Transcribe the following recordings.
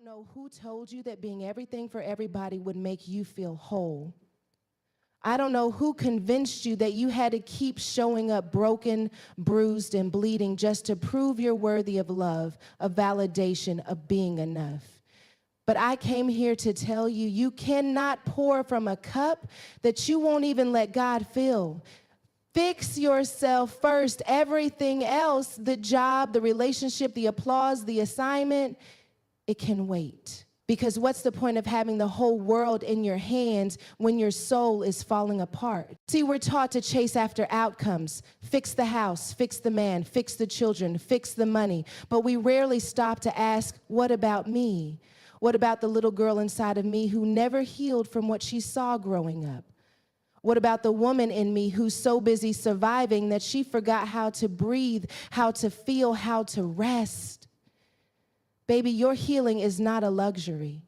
don't know who told you that being everything for everybody would make you feel whole. I don't know who convinced you that you had to keep showing up broken, bruised, and bleeding just to prove you're worthy of love, of validation, of being enough. But I came here to tell you, you cannot pour from a cup that you won't even let God fill. Fix yourself first. Everything else, the job, the relationship, the applause, the assignment, it can wait. Because what's the point of having the whole world in your hands when your soul is falling apart? See, we're taught to chase after outcomes. Fix the house, fix the man, fix the children, fix the money. But we rarely stop to ask, what about me? What about the little girl inside of me who never healed from what she saw growing up? What about the woman in me who's so busy surviving that she forgot how to breathe, how to feel, how to rest? Baby, your healing is not a luxury.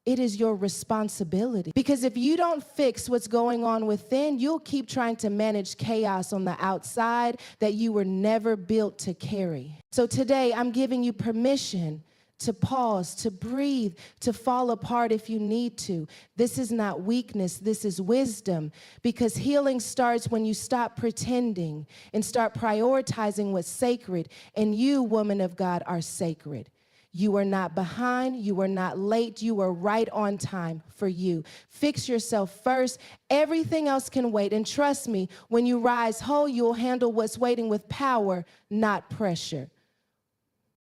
It is your responsibility. Because if you don't fix what's going on within, you'll keep trying to manage chaos on the outside that you were never built to carry. So today, I'm giving you permission to pause, to breathe, to fall apart if you need to. This is not weakness, this is wisdom, because healing starts when you stop pretending and start prioritizing what's sacred, and you, woman of God, are sacred. You are not behind, you are not late, you are right on time for you. Fix yourself first, everything else can wait, and trust me, when you rise whole, you'll handle what's waiting with power, not pressure.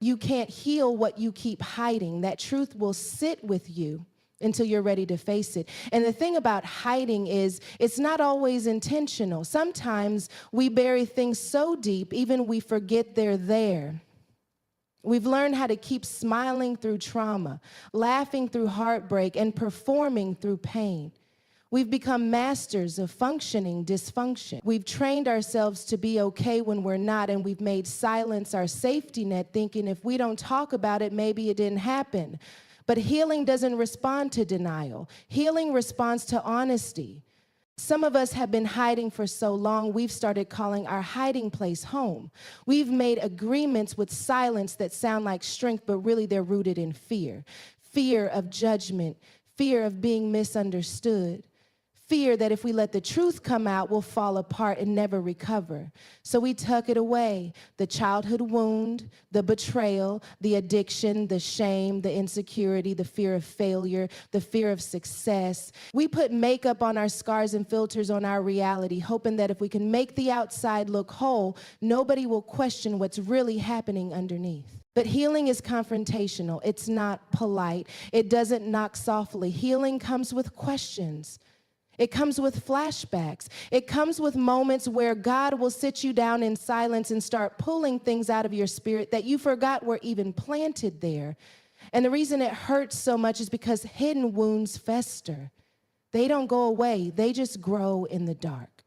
You can't heal what you keep hiding. That truth will sit with you until you're ready to face it. And the thing about hiding is it's not always intentional. Sometimes we bury things so deep, even we forget they're there. We've learned how to keep smiling through trauma, laughing through heartbreak, and performing through pain. We've become masters of functioning dysfunction. We've trained ourselves to be okay when we're not, and we've made silence our safety net, thinking if we don't talk about it, maybe it didn't happen. But healing doesn't respond to denial. Healing responds to honesty. Some of us have been hiding for so long, we've started calling our hiding place home. We've made agreements with silence that sound like strength, but really they're rooted in fear. Fear of judgment, fear of being misunderstood. Fear that if we let the truth come out, we'll fall apart and never recover. So we tuck it away. The childhood wound, the betrayal, the addiction, the shame, the insecurity, the fear of failure, the fear of success. We put makeup on our scars and filters on our reality, hoping that if we can make the outside look whole, nobody will question what's really happening underneath. But healing is confrontational. It's not polite. It doesn't knock softly. Healing comes with questions. It comes with flashbacks. It comes with moments where God will sit you down in silence and start pulling things out of your spirit that you forgot were even planted there. And the reason it hurts so much is because hidden wounds fester. They don't go away. They just grow in the dark.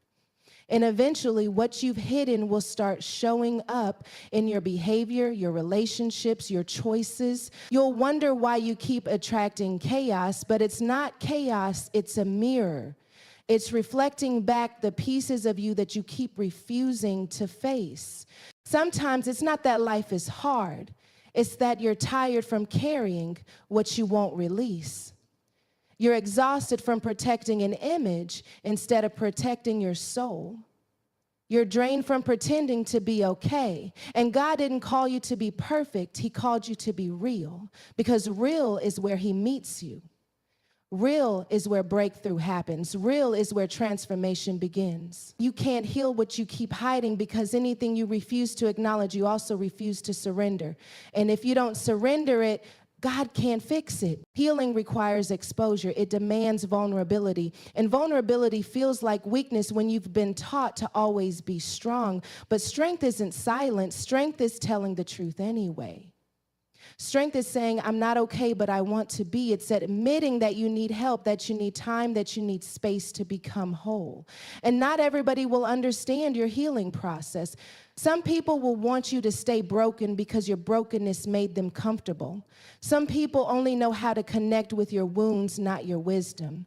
And eventually, what you've hidden will start showing up in your behavior, your relationships, your choices. You'll wonder why you keep attracting chaos, but it's not chaos, it's a mirror. It's reflecting back the pieces of you that you keep refusing to face. Sometimes it's not that life is hard. It's that you're tired from carrying what you won't release. You're exhausted from protecting an image instead of protecting your soul. You're drained from pretending to be okay. And God didn't call you to be perfect. He called you to be real, because real is where he meets you. Real is where breakthrough happens. Real is where transformation begins. You can't heal what you keep hiding, because anything you refuse to acknowledge, you also refuse to surrender. And if you don't surrender it, God can't fix it. Healing requires exposure. It demands vulnerability. And vulnerability feels like weakness when you've been taught to always be strong. But strength isn't silence. Strength is telling the truth anyway. Strength is saying, I'm not okay, but I want to be. It's admitting that you need help, that you need time, that you need space to become whole. And not everybody will understand your healing process. Some people will want you to stay broken because your brokenness made them comfortable. Some people only know how to connect with your wounds, not your wisdom.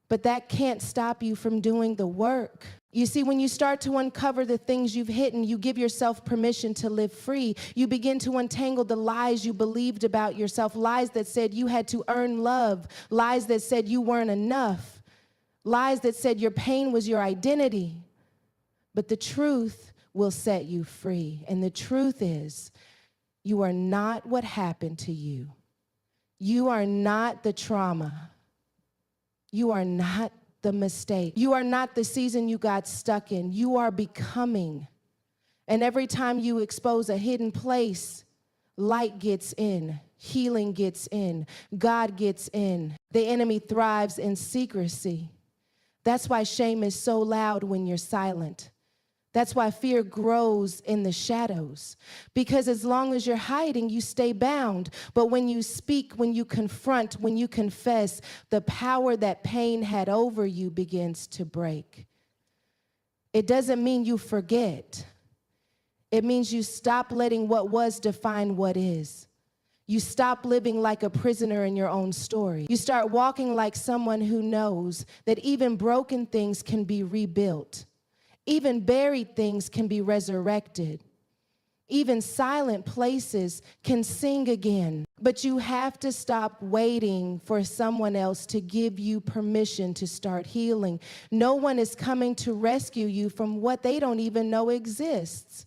But that can't stop you from doing the work. You see, when you start to uncover the things you've hidden, you give yourself permission to live free. You begin to untangle the lies you believed about yourself, lies that said you had to earn love, lies that said you weren't enough, lies that said your pain was your identity. But the truth will set you free. And the truth is, you are not what happened to you. You are not the trauma. You are not the mistake. You are not the season you got stuck in. You are becoming. And every time you expose a hidden place, light gets in, healing gets in, God gets in. The enemy thrives in secrecy. That's why shame is so loud when you're silent. That's why fear grows in the shadows. Because as long as you're hiding, you stay bound. But when you speak, when you confront, when you confess, the power that pain had over you begins to break. It doesn't mean you forget. It means you stop letting what was define what is. You stop living like a prisoner in your own story. You start walking like someone who knows that even broken things can be rebuilt. Even buried things can be resurrected. Even silent places can sing again. But you have to stop waiting for someone else to give you permission to start healing. No one is coming to rescue you from what they don't even know exists.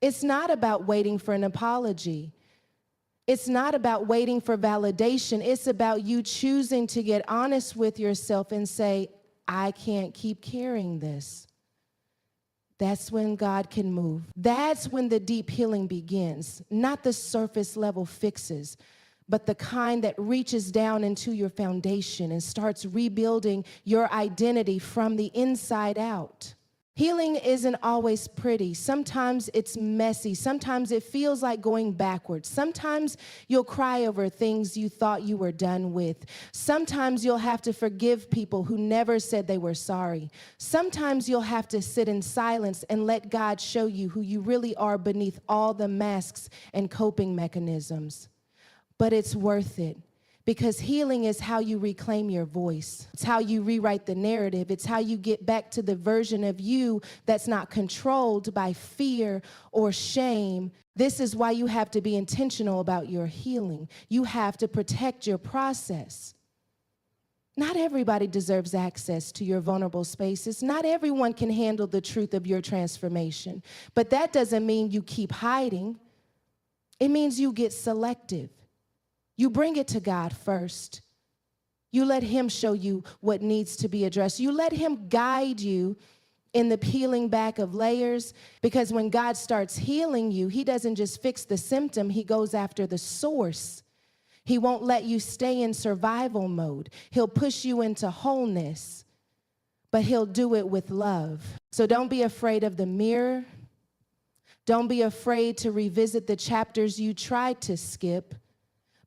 It's not about waiting for an apology. It's not about waiting for validation. It's about you choosing to get honest with yourself and say, I can't keep carrying this. That's when God can move. That's when the deep healing begins, not the surface level fixes, but the kind that reaches down into your foundation and starts rebuilding your identity from the inside out. Healing isn't always pretty. Sometimes it's messy. Sometimes it feels like going backwards. Sometimes you'll cry over things you thought you were done with. Sometimes you'll have to forgive people who never said they were sorry. Sometimes you'll have to sit in silence and let God show you who you really are beneath all the masks and coping mechanisms. But it's worth it. Because healing is how you reclaim your voice. It's how you rewrite the narrative. It's how you get back to the version of you that's not controlled by fear or shame. This is why you have to be intentional about your healing. You have to protect your process. Not everybody deserves access to your vulnerable spaces. Not everyone can handle the truth of your transformation. But that doesn't mean you keep hiding. It means you get selective. You bring it to God first. You let him show you what needs to be addressed. You let him guide you in the peeling back of layers, because when God starts healing you, he doesn't just fix the symptom, he goes after the source. He won't let you stay in survival mode. He'll push you into wholeness, but he'll do it with love. So don't be afraid of the mirror. Don't be afraid to revisit the chapters you tried to skip.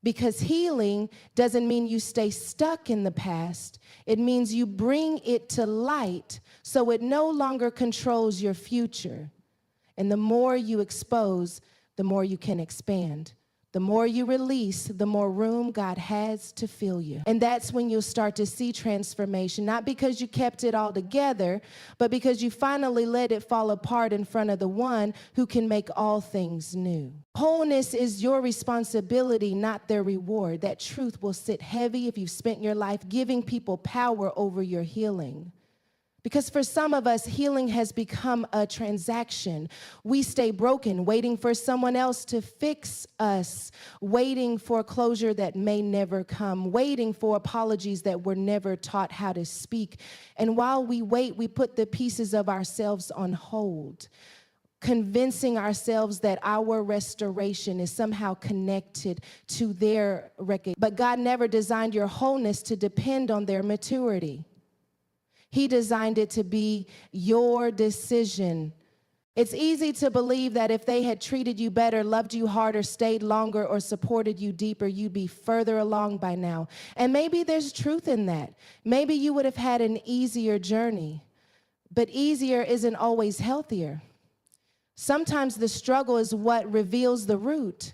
Because healing doesn't mean you stay stuck in the past. It means you bring it to light so it no longer controls your future. And the more you expose, the more you can expand. The more you release, the more room God has to fill you. And that's when you'll start to see transformation, not because you kept it all together, but because you finally let it fall apart in front of the one who can make all things new. Wholeness is your responsibility, not their reward. That truth will sit heavy if you've spent your life giving people power over your healing. Because for some of us, healing has become a transaction. We stay broken, waiting for someone else to fix us, waiting for closure that may never come, waiting for apologies that we're never taught how to speak. And while we wait, we put the pieces of ourselves on hold, convincing ourselves that our restoration is somehow connected to their record. But God never designed your wholeness to depend on their maturity. He designed it to be your decision. It's easy to believe that if they had treated you better, loved you harder, stayed longer, or supported you deeper, you'd be further along by now. And maybe there's truth in that. Maybe you would have had an easier journey. But easier isn't always healthier. Sometimes the struggle is what reveals the root.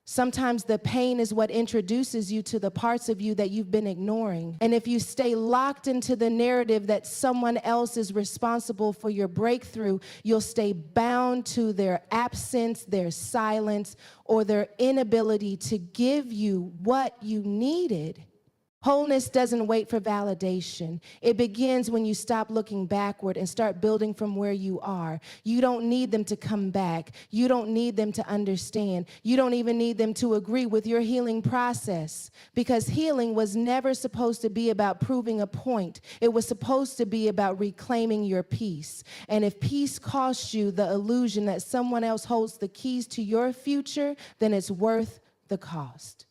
Sometimes the pain is what introduces you to the parts of you that you've been ignoring. And if you stay locked into the narrative that someone else is responsible for your breakthrough, you'll stay bound to their absence, their silence, or their inability to give you what you needed. Wholeness doesn't wait for validation. It begins when you stop looking backward and start building from where you are. You don't need them to come back. You don't need them to understand. You don't even need them to agree with your healing process, because healing was never supposed to be about proving a point. It was supposed to be about reclaiming your peace. And if peace costs you the illusion that someone else holds the keys to your future, then it's worth the cost.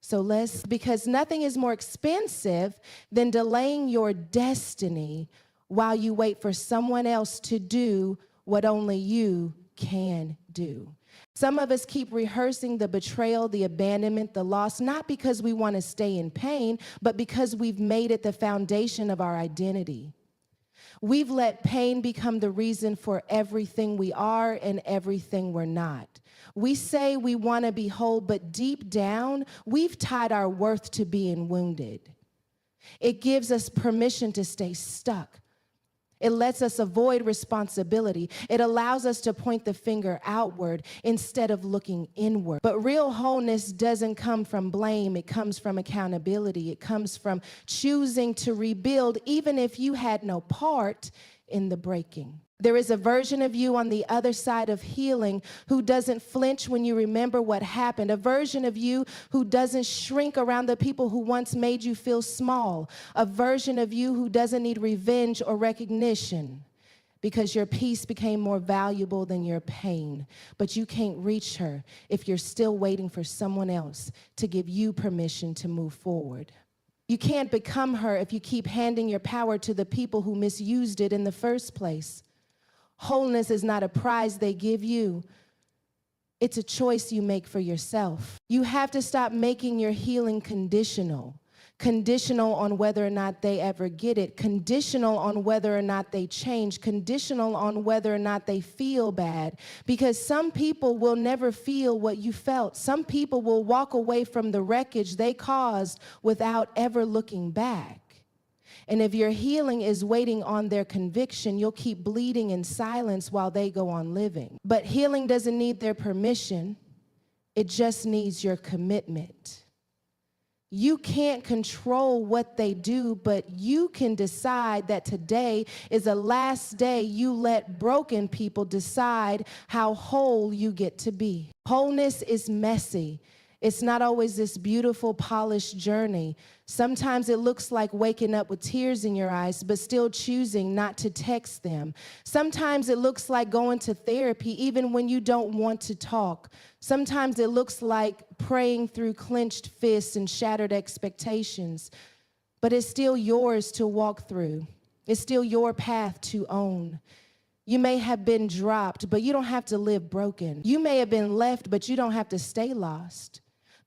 So because nothing is more expensive than delaying your destiny while you wait for someone else to do what only you can do. Some of us keep rehearsing the betrayal, the abandonment, the loss, not because we want to stay in pain, but because we've made it the foundation of our identity. We've let pain become the reason for everything we are and everything we're not. We say we want to be whole, but deep down, we've tied our worth to being wounded. It gives us permission to stay stuck. It lets us avoid responsibility. It allows us to point the finger outward instead of looking inward. But real wholeness doesn't come from blame. It comes from accountability. It comes from choosing to rebuild, even if you had no part in the breaking. There is a version of you on the other side of healing who doesn't flinch when you remember what happened, a version of you who doesn't shrink around the people who once made you feel small, a version of you who doesn't need revenge or recognition because your peace became more valuable than your pain. But you can't reach her if you're still waiting for someone else to give you permission to move forward. You can't become her if you keep handing your power to the people who misused it in the first place. Wholeness is not a prize they give you. It's a choice you make for yourself. You have to stop making your healing conditional on whether or not they ever get it, conditional on whether or not they change, conditional on whether or not they feel bad. Because some people will never feel what you felt. Some people will walk away from the wreckage they caused without ever looking back. And if your healing is waiting on their conviction, you'll keep bleeding in silence while they go on living. But healing doesn't need their permission. It just needs your commitment. You can't control what they do, but you can decide that today is the last day you let broken people decide how whole you get to be. Wholeness is messy. It's not always this beautiful, polished journey. Sometimes it looks like waking up with tears in your eyes, but still choosing not to text them. Sometimes it looks like going to therapy even when you don't want to talk. Sometimes it looks like praying through clenched fists and shattered expectations. But it's still yours to walk through. It's still your path to own. You may have been dropped, but you don't have to live broken. You may have been left, but you don't have to stay lost.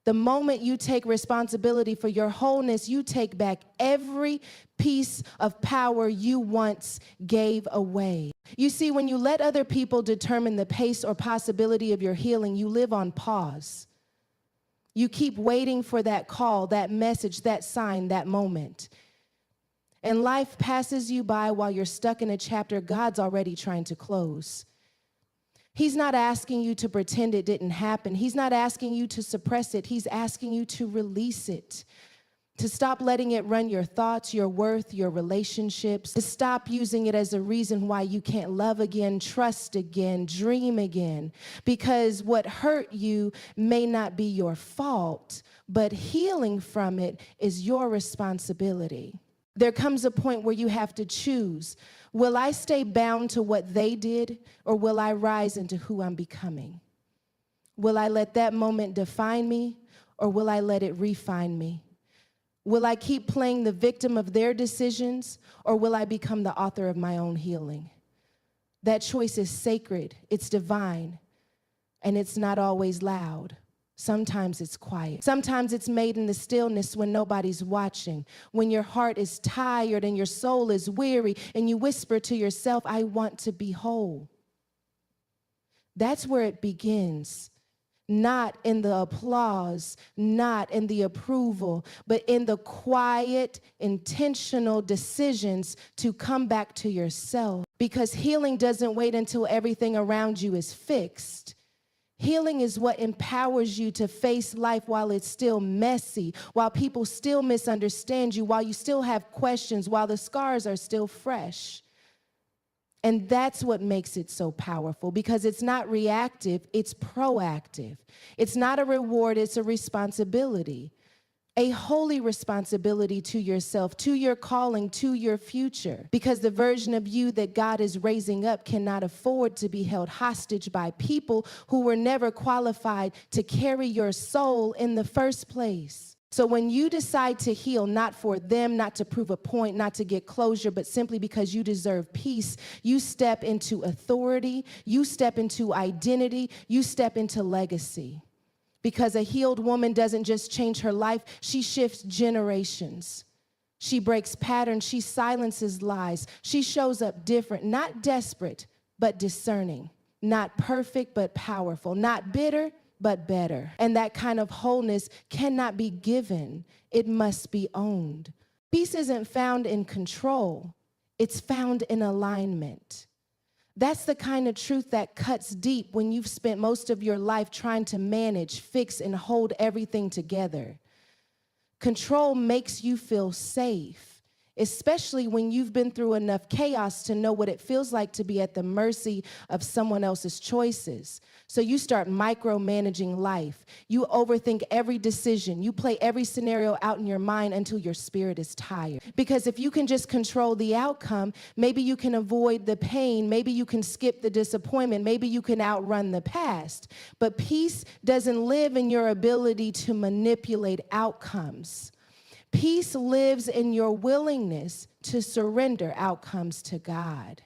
The moment you take responsibility for your wholeness, you take back every piece of power you once gave away. You see, when you let other people determine the pace or possibility of your healing, you live on pause. You keep waiting for that call, that message, that sign, that moment. And life passes you by while you're stuck in a chapter God's already trying to close. He's not asking you to pretend it didn't happen. He's not asking you to suppress it. He's asking you to release it, to stop letting it run your thoughts, your worth, your relationships, to stop using it as a reason why you can't love again, trust again, dream again. Because what hurt you may not be your fault, but healing from it is your responsibility. There comes a point where you have to choose. Will I stay bound to what they did, or will I rise into who I'm becoming? Will I let that moment define me, or will I let it refine me? Will I keep playing the victim of their decisions, or will I become the author of my own healing? That choice is sacred, it's divine, and it's not always loud. Sometimes it's quiet. Sometimes it's made in the stillness when nobody's watching, when your heart is tired and your soul is weary, and you whisper to yourself, I want to be whole. That's where it begins. not in the applause, not in the approval, but in the quiet, intentional decisions to come back to yourself. Because healing doesn't wait until everything around you is fixed. Healing is what empowers you to face life while it's still messy, while people still misunderstand you, while you still have questions, while the scars are still fresh. And that's what makes it so powerful, because it's not reactive, it's proactive. It's not a reward, it's a responsibility. A holy responsibility to yourself, to your calling, to your future. Because the version of you that God is raising up cannot afford to be held hostage by people who were never qualified to carry your soul in the first place. So when you decide to heal, not for them, not to prove a point, not to get closure, but simply because you deserve peace, you step into authority, you step into identity, you step into legacy. Because a healed woman doesn't just change her life, she shifts generations. She breaks patterns, she silences lies. She shows up different, not desperate, but discerning. Not perfect, but powerful. Not bitter, but better. And that kind of wholeness cannot be given. It must be owned. Peace isn't found in control. It's found in alignment. That's the kind of truth that cuts deep when you've spent most of your life trying to manage, fix, and hold everything together. Control makes you feel safe, especially when you've been through enough chaos to know what it feels like to be at the mercy of someone else's choices. So you start micromanaging life. You overthink every decision. You play every scenario out in your mind until your spirit is tired. Because if you can just control the outcome, maybe you can avoid the pain. Maybe you can skip the disappointment. Maybe you can outrun the past. But peace doesn't live in your ability to manipulate outcomes. Peace lives in your willingness to surrender outcomes to God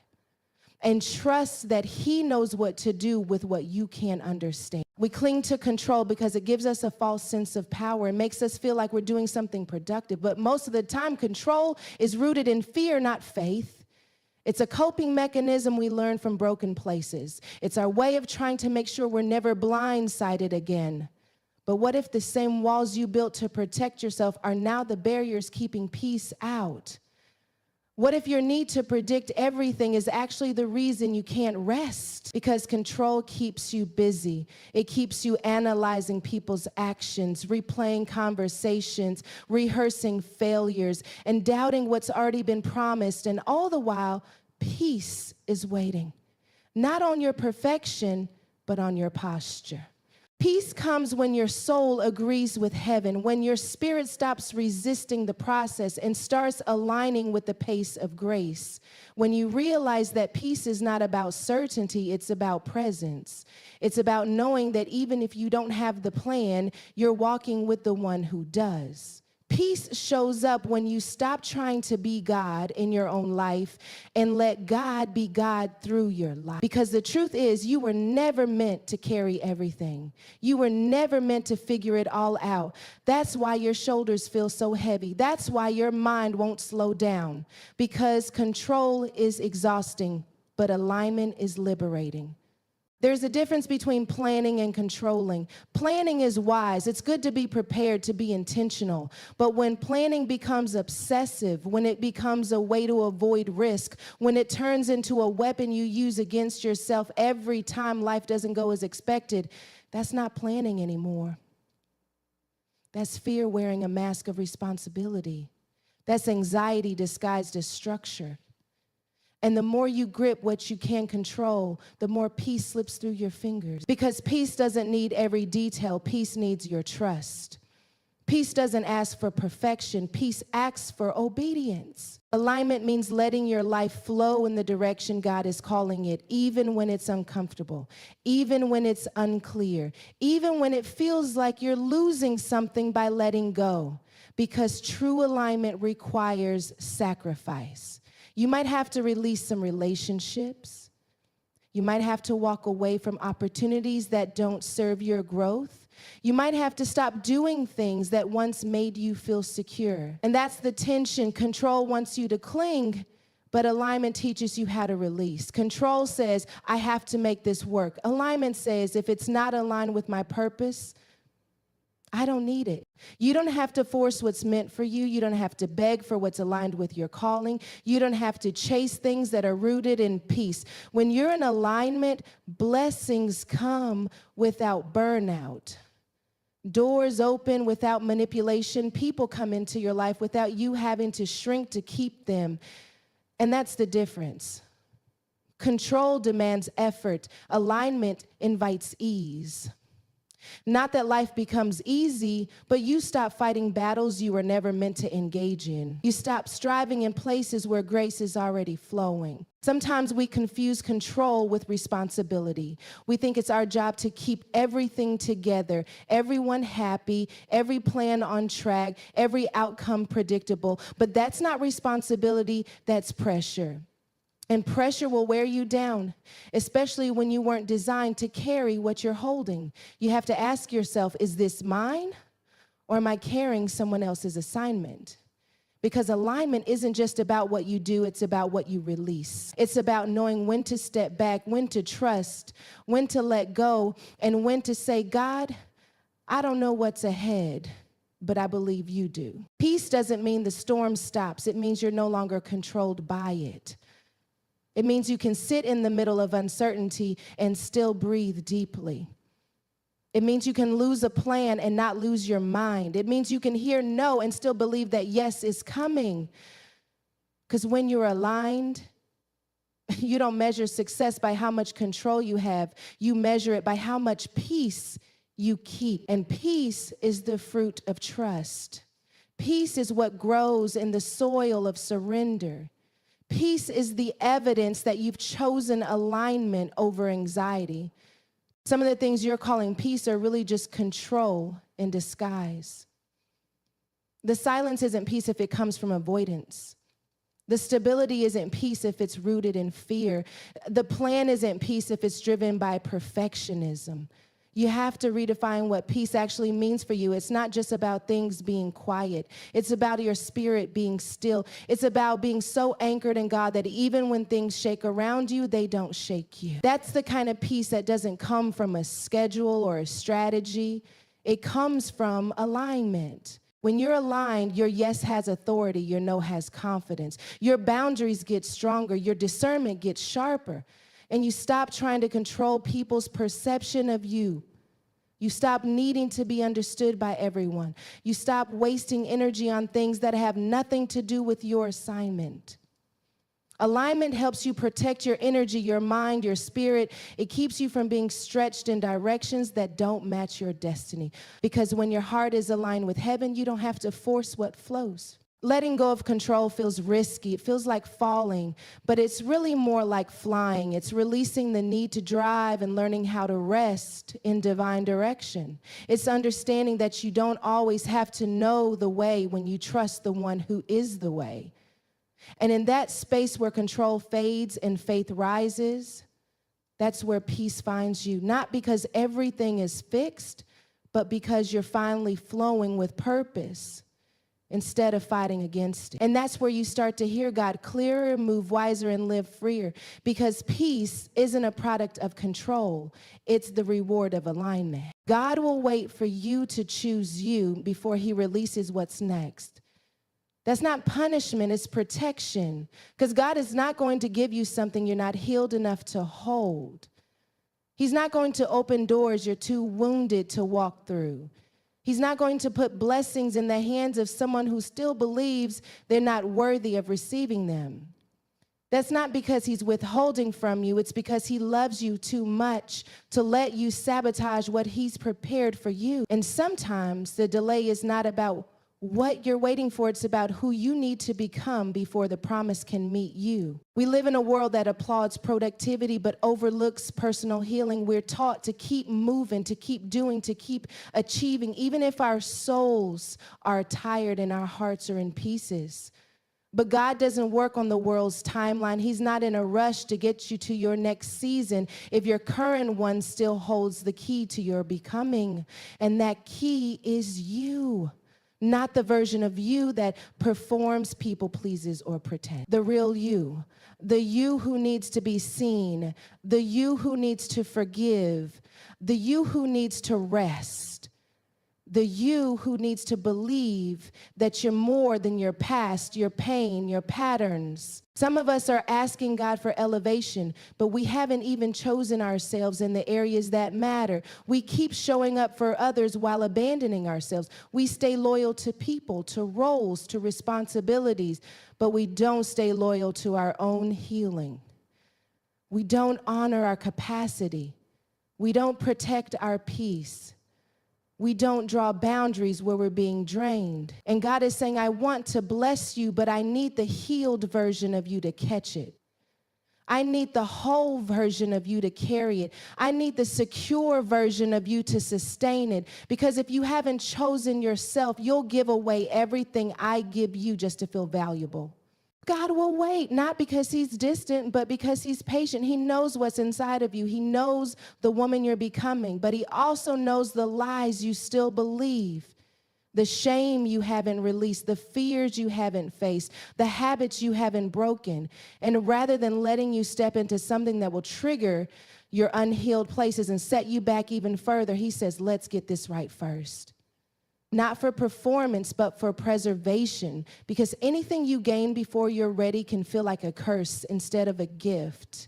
and trust that He knows what to do with what you can't understand. We cling to control because it gives us a false sense of power. It makes us feel like we're doing something productive. But most of the time, control is rooted in fear, not faith. It's a coping mechanism we learn from broken places. It's our way of trying to make sure we're never blindsided again. But what if the same walls you built to protect yourself are now the barriers keeping peace out? What if your need to predict everything is actually the reason you can't rest? Because control keeps you busy. It keeps you analyzing people's actions, replaying conversations, rehearsing failures, and doubting what's already been promised. And all the while, peace is waiting. Not on your perfection, but on your posture. Peace comes when your soul agrees with heaven, when your spirit stops resisting the process and starts aligning with the pace of grace. When you realize that peace is not about certainty, it's about presence. It's about knowing that even if you don't have the plan, you're walking with the one who does. Peace shows up when you stop trying to be God in your own life and let God be God through your life. Because the truth is, you were never meant to carry everything. You were never meant to figure it all out. That's why your shoulders feel so heavy. That's why your mind won't slow down. Because control is exhausting, but alignment is liberating. There's a difference between planning and controlling. Planning is wise. It's good to be prepared, to be intentional. But when planning becomes obsessive, when it becomes a way to avoid risk, when it turns into a weapon you use against yourself every time life doesn't go as expected, that's not planning anymore. That's fear wearing a mask of responsibility. That's anxiety disguised as structure. And the more you grip what you can control, the more peace slips through your fingers. Because peace doesn't need every detail. Peace needs your trust. Peace doesn't ask for perfection. Peace asks for obedience. Alignment means letting your life flow in the direction God is calling it, even when it's uncomfortable, even when it's unclear, even when it feels like you're losing something by letting go. Because true alignment requires sacrifice. You might have to release some relationships. You might have to walk away from opportunities that don't serve your growth. You might have to stop doing things that once made you feel secure. And that's the tension. Control wants you to cling, But alignment teaches you how to release. Control says, I have to make this work. Alignment says, if it's not aligned with my purpose, I don't need it. You don't have to force what's meant for you. You don't have to beg for what's aligned with your calling. You don't have to chase things that are rooted in peace. When you're in alignment, blessings come without burnout. Doors open without manipulation. People come into your life without you having to shrink to keep them. And that's the difference. Control demands effort. Alignment invites ease. Not that life becomes easy, but you stop fighting battles you were never meant to engage in. You stop striving in places where grace is already flowing. Sometimes we confuse control with responsibility. We think it's our job to keep everything together, everyone happy, every plan on track, every outcome predictable. But that's not responsibility, that's pressure. And pressure will wear you down, especially when you weren't designed to carry what you're holding. You have to ask yourself, is this mine, or am I carrying someone else's assignment? Because alignment isn't just about what you do, it's about what you release. It's about knowing when to step back, when to trust, when to let go, and when to say, God, I don't know what's ahead, but I believe you do. Peace doesn't mean the storm stops. It means you're no longer controlled by it. It means you can sit in the middle of uncertainty and still breathe deeply. It means you can lose a plan and not lose your mind. It means you can hear no and still believe that yes is coming. Because when you're aligned, you don't measure success by how much control you have. You measure it by how much peace you keep. And peace is the fruit of trust. Peace is what grows in the soil of surrender. Peace is the evidence that you've chosen alignment over anxiety. Some of the things you're calling peace are really just control in disguise. The silence isn't peace if it comes from avoidance. The stability isn't peace if it's rooted in fear. The plan isn't peace if it's driven by perfectionism. You have to redefine what peace actually means for you. It's not just about things being quiet. It's about your spirit being still. It's about being so anchored in God that even when things shake around you, they don't shake you. That's the kind of peace that doesn't come from a schedule or a strategy. It comes from alignment. When you're aligned, your yes has authority, your no has confidence. Your boundaries get stronger, your discernment gets sharper. And you stop trying to control people's perception of you. You stop needing to be understood by everyone. You stop wasting energy on things that have nothing to do with your assignment. Alignment helps you protect your energy, your mind, your spirit. It keeps you from being stretched in directions that don't match your destiny. Because when your heart is aligned with heaven, you don't have to force what flows. Letting go of control feels risky. It feels like falling, but it's really more like flying. It's releasing the need to drive and learning how to rest in divine direction. It's understanding that you don't always have to know the way when you trust the one who is the way. And in that space where control fades and faith rises, that's where peace finds you. Not because everything is fixed, but because you're finally flowing with purpose instead of fighting against it. And that's where you start to hear God clearer, move wiser, and live freer. Because peace isn't a product of control. It's the reward of alignment. God will wait for you to choose you before he releases what's next. That's not punishment, it's protection. Because God is not going to give you something you're not healed enough to hold. He's not going to open doors you're too wounded to walk through. He's not going to put blessings in the hands of someone who still believes they're not worthy of receiving them. That's not because he's withholding from you. It's because he loves you too much to let you sabotage what he's prepared for you. And sometimes the delay is not about what you're waiting for. It's about who you need to become before the promise can meet you. We live in a world that applauds productivity but overlooks personal healing. We're taught to keep moving, to keep doing, to keep achieving, even if our souls are tired and our hearts are in pieces. But God doesn't work on the world's timeline. He's not in a rush to get you to your next season if your current one still holds the key to your becoming. And that key is you. Not the version of you that performs, people pleases, or pretends. The real you. The you who needs to be seen. The you who needs to forgive. The you who needs to rest. The you who needs to believe that you're more than your past, your pain, your patterns. Some of us are asking God for elevation, but we haven't even chosen ourselves in the areas that matter. We keep showing up for others while abandoning ourselves. We stay loyal to people, to roles, to responsibilities, but we don't stay loyal to our own healing. We don't honor our capacity. We don't protect our peace. We don't draw boundaries where we're being drained. And God is saying, I want to bless you, but I need the healed version of you to catch it. I need the whole version of you to carry it. I need the secure version of you to sustain it. Because if you haven't chosen yourself, you'll give away everything I give you just to feel valuable. God will wait, not because he's distant, but because he's patient. He knows what's inside of you. He knows the woman you're becoming, but he also knows the lies you still believe, the shame you haven't released, the fears you haven't faced, the habits you haven't broken. And rather than letting you step into something that will trigger your unhealed places and set you back even further, he says, let's get this right first. Not for performance, but for preservation. Because anything you gain before you're ready can feel like a curse instead of a gift.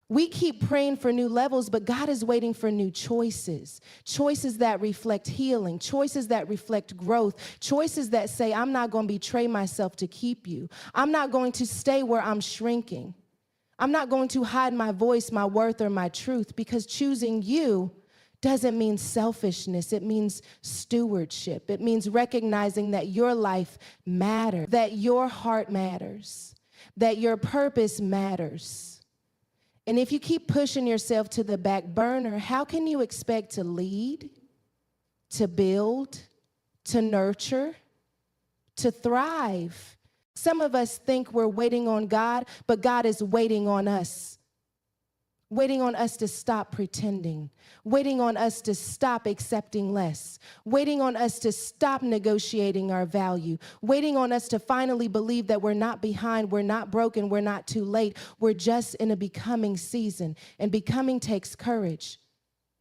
We keep praying for new levels, but God is waiting for new choices. Choices that reflect healing, choices that reflect growth, choices that say, I'm not going to betray myself to keep you. I'm not going to stay where I'm shrinking. I'm not going to hide my voice, my worth, or my truth, because choosing you doesn't mean selfishness. It means stewardship. It means recognizing that your life matters, that your heart matters, that your purpose matters. And if you keep pushing yourself to the back burner, how can you expect to lead, to build, to nurture, to thrive? Some of us think we're waiting on God, but God is waiting on us. Waiting on us to stop pretending, waiting on us to stop accepting less, waiting on us to stop negotiating our value, waiting on us to finally believe that we're not behind, we're not broken, we're not too late, we're just in a becoming season. And becoming takes courage.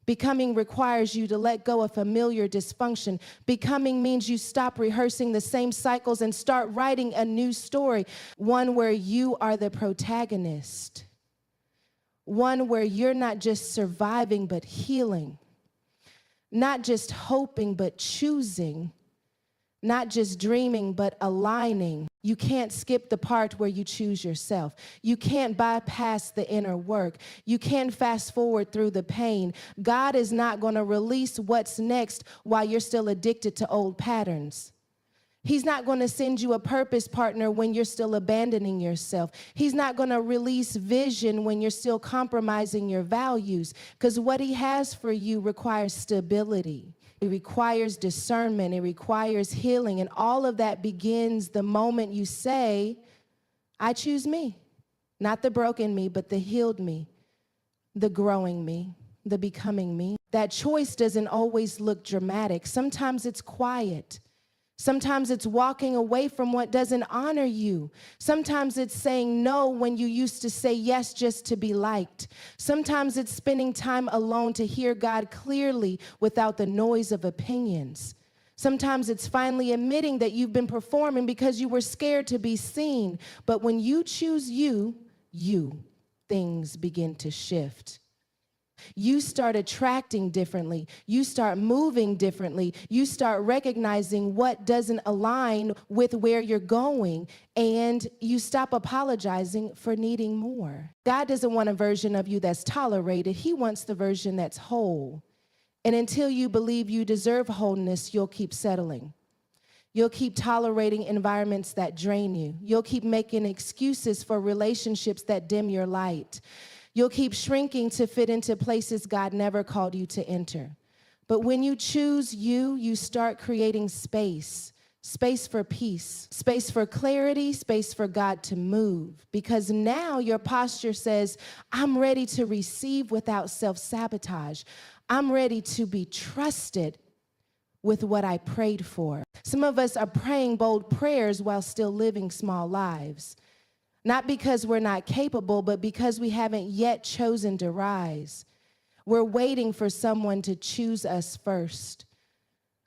Becoming requires you to let go of familiar dysfunction. Becoming means you stop rehearsing the same cycles and start writing a new story, one where you are the protagonist. One where you're not just surviving, but healing. Not just hoping, but choosing. Not just dreaming, but aligning. You can't skip the part where you choose yourself. You can't bypass the inner work. You can't fast forward through the pain. God is not going to release what's next while you're still addicted to old patterns. He's not going to send you a purpose partner when you're still abandoning yourself. He's not going to release vision when you're still compromising your values, because what he has for you requires stability. It requires discernment. It requires healing. And all of that begins the moment you say, I choose me. Not the broken me, but the healed me, the growing me, the becoming me. That choice doesn't always look dramatic. Sometimes it's quiet. Sometimes it's walking away from what doesn't honor you. Sometimes it's saying no when you used to say yes just to be liked. Sometimes it's spending time alone to hear God clearly without the noise of opinions. Sometimes it's finally admitting that you've been performing because you were scared to be seen. But when you choose you, things begin to shift. You start attracting differently. You start moving differently. You start recognizing what doesn't align with where you're going, and you stop apologizing for needing more. God doesn't want a version of you that's tolerated. He wants the version that's whole. And until you believe you deserve wholeness, you'll keep settling. You'll keep tolerating environments that drain you. You'll keep making excuses for relationships that dim your light. You'll keep shrinking to fit into places God never called you to enter. But when you choose you start creating space. Space for peace, space for clarity, space for God to move. Because now your posture says, I'm ready to receive without self-sabotage. I'm ready to be trusted with what I prayed for. Some of us are praying bold prayers while still living small lives. Not because we're not capable, but because we haven't yet chosen to rise. We're waiting for someone to choose us first.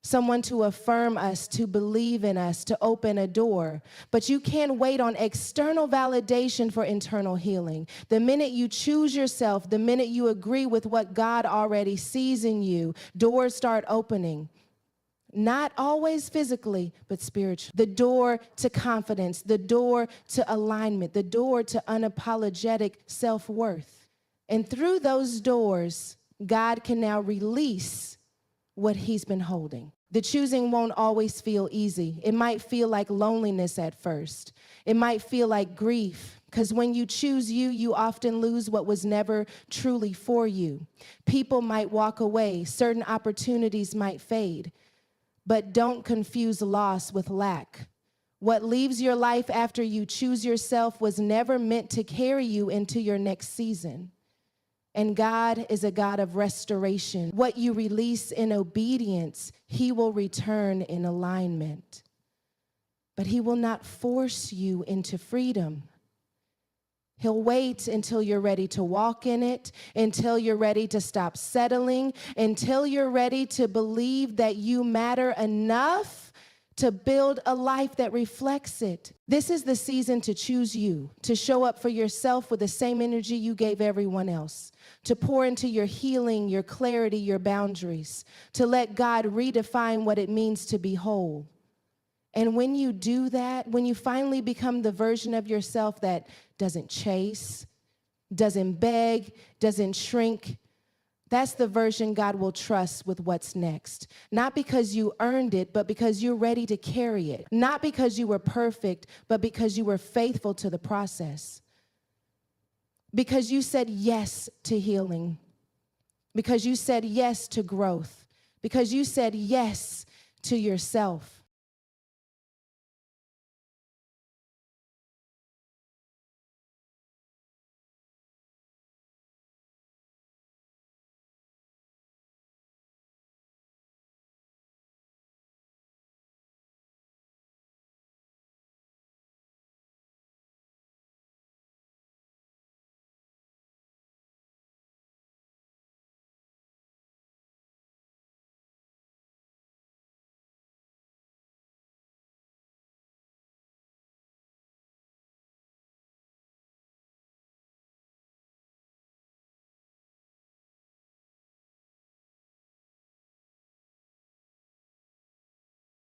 Someone to affirm us, to believe in us, to open a door. But you can't wait on external validation for internal healing. The minute you choose yourself, the minute you agree with what God already sees in you, doors start opening. Not always physically, but spiritually. The door to confidence, the door to alignment, the door to unapologetic self-worth. And through those doors, God can now release what he's been holding. The choosing won't always feel easy. It might feel like loneliness at first. It might feel like grief, because when you choose you, you often lose what was never truly for you. People might walk away. Certain opportunities might fade. But don't confuse loss with lack. What leaves your life after you choose yourself was never meant to carry you into your next season. And God is a God of restoration. What you release in obedience, he will return in alignment. But he will not force you into freedom. He'll wait until you're ready to walk in it, until you're ready to stop settling, until you're ready to believe that you matter enough to build a life that reflects it. This is the season to choose you, to show up for yourself with the same energy you gave everyone else, to pour into your healing, your clarity, your boundaries, to let God redefine what it means to be whole. And when you do that, when you finally become the version of yourself that doesn't chase, doesn't beg, doesn't shrink, that's the version God will trust with what's next. Not because you earned it, but because you're ready to carry it. Not because you were perfect, but because you were faithful to the process. Because you said yes to healing. Because you said yes to growth. Because you said yes to yourself.